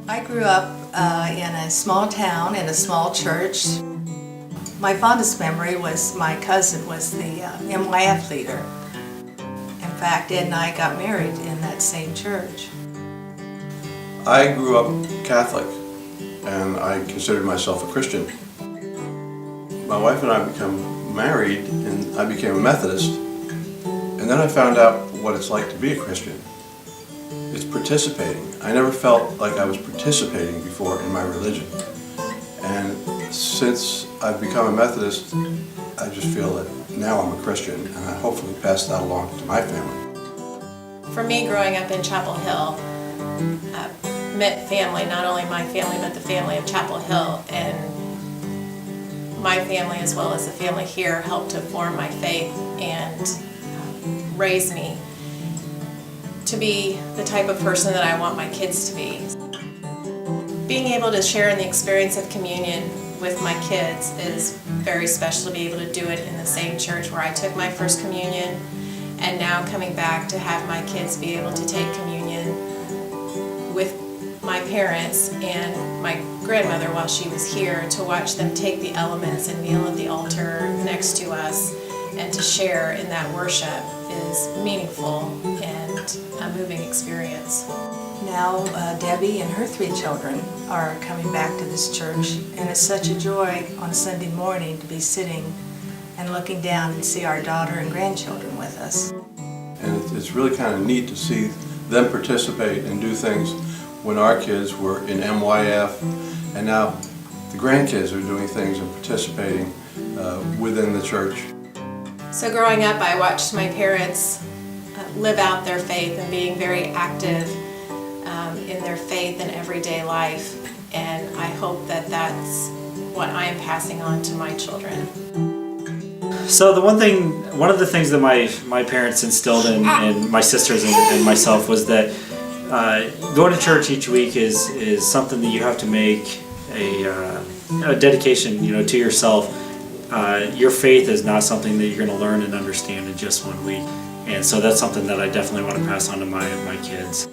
I grew up in a small town, in a small church. My fondest memory was my cousin was the MYF leader. In fact, Ed and I got married in that same church. I grew up Catholic, and I considered myself a Christian. My wife and I became married, and I became a Methodist. And then I found out what it's like to be a Christian. It's participating. I never felt like I was participating before in my religion. And since I've become a Methodist, I just feel that now I'm a Christian, and I hopefully pass that along to my family. For me, growing up in Chapel Hill, meant family, not only my family, but the family of Chapel Hill, and my family as well as the family here helped to form my faith and raise me to be the type of person that I want my kids to be. Being able to share in the experience of communion with my kids is very special, to be able to do it in the same church where I took my first communion, and now coming back to have my kids be able to take communion with my parents and my grandmother while she was here, to watch them take the elements and kneel at the altar next to us and to share in that worship is meaningful and a moving experience. Now Debbie and her 3 children are coming back to this church, and it's such a joy on Sunday morning to be sitting and looking down and see our daughter and grandchildren with us. And it's really kind of neat to see them participate and do things when our kids were in MYF, and now the grandkids are doing things and participating within the church. So growing up, I watched my parents live out their faith and being very active in their faith in everyday life, and I hope that that's what I am passing on to my children. So one of the things that my parents instilled in my sisters and myself was that going to church each week is something that you have to make a dedication, to yourself. Your faith is not something that you're going to learn and understand in just one week, and so that's something that I definitely want to pass on to my kids.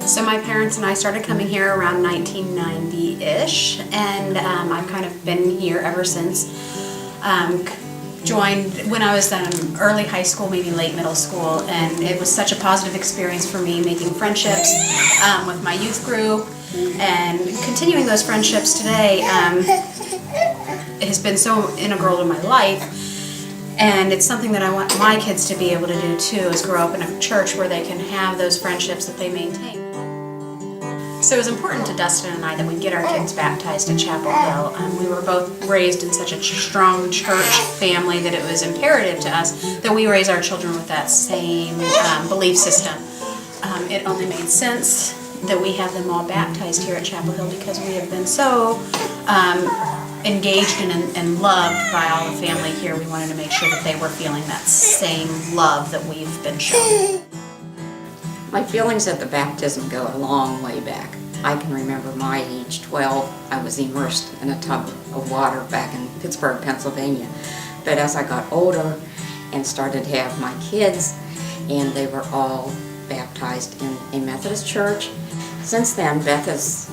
So my parents and I started coming here around 1990-ish, and I've kind of been here ever since. Joined when I was early high school, maybe late middle school, and it was such a positive experience for me, making friendships with my youth group and continuing those friendships today. It has been so integral to my life, and it's something that I want my kids to be able to do too, is grow up in a church where they can have those friendships that they maintain. So it was important to Dustin and I that we get our kids baptized at Chapel Hill. We were both raised in such a strong church family that it was imperative to us that we raise our children with that same belief system. It only made sense that we have them all baptized here at Chapel Hill because we have been so engaged and loved by all the family here. We wanted to make sure that they were feeling that same love that we've been shown. My feelings at the baptism go a long way back. I can remember my age, 12, I was immersed in a tub of water back in Pittsburgh, Pennsylvania. But as I got older and started to have my kids, and they were all baptized in a Methodist church, since then Beth has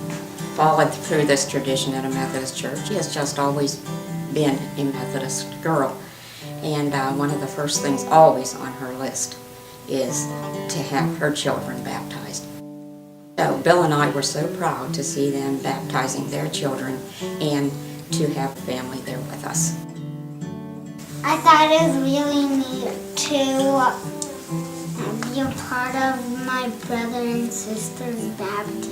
followed through this tradition at a Methodist church. She has just always been a Methodist girl. And one of the first things always on her list is to have her children baptized. So Bill and I were so proud to see them baptizing their children and to have family there with us. I thought it was really neat to be a part of my brother and sister's baptism.